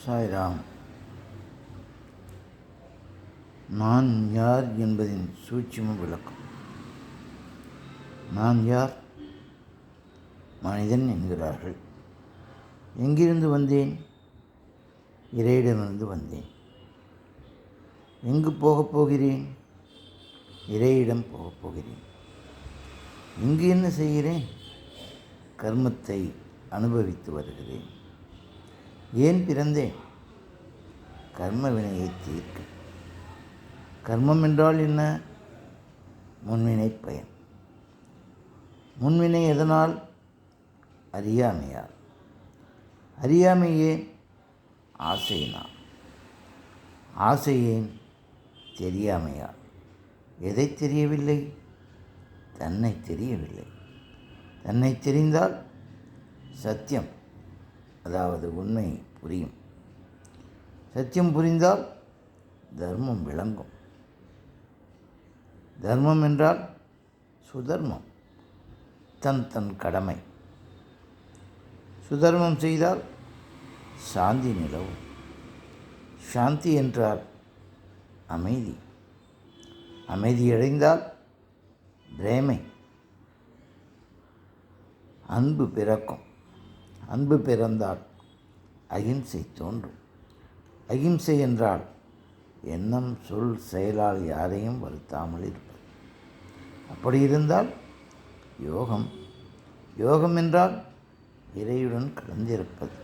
சாய்ராம். நான் யார் என்பதின் சூட்சும விளக்கம். நான் யார்? மனிதன் என்கிறார்கள். எங்கிருந்து வந்தேன்? இறையிடமிருந்து வந்தேன். எங்கு போகப் போகிறேன்? இறையிடம் போகப் போகிறேன். இங்கு என்ன செய்கிறேன்? கர்மத்தை அனுபவித்து வருகிறேன். ஏன் பிறந்தேன்? கர்ம வினையை தீர்க்க. கர்மம் என்றால் என்ன? முன்வினை பயன். முன்வினை எதனால்? அறியாமையால். அறியாமை ஏன்? ஆசையினால். ஆசை ஏன்? தெரியாமையால். எதை தெரியவில்லை? தன்னை தெரியவில்லை. தன்னை தெரிந்தால் சத்தியம், அதாவது உண்மை புரியும். சத்தியம் புரிந்தால் தர்மம் விளங்கும். தர்மம் என்றால் சுதர்மம், தன் கடமை. சுதர்மம் செய்தால் சாந்தி நிலவும். சாந்தி என்றால் அமைதி. அமைதியடைந்தால் பிரேமை. அன்பு பிறக்கும். அன்பு பிறந்தால் அகிம்சை தோன்றும். அகிம்சை என்றால் எண்ணம், சொல், செயலால் யாரையும் வருத்தாமல் இருப்பது. அப்படி இருந்தால் யோகம். யோகம் என்றால் இறையுடன் கலந்திருப்பது.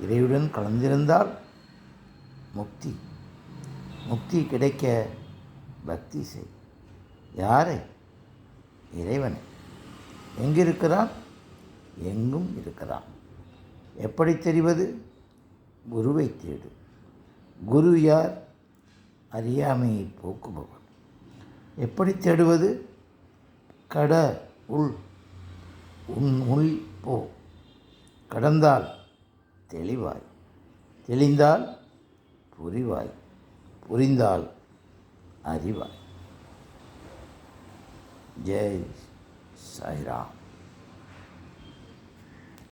இறையுடன் கலந்திருந்தால் முக்தி. முக்தி கிடைக்க பக்தி செய். யாரை? இறைவனை. எங்கிருக்கிறான்? எங்கும் இருக்கிறான். எப்படி தெரிவது? குருவை தேடு. குரு யார்? அறியாமையை போக்குபவர். எப்படி தேடுவது? கட உள். உள் போ. கடந்தால் தெளிவாய். தெளிந்தால் புரிவாய். புரிந்தால் அறிவாய். ஜெய் சாய்ராம்.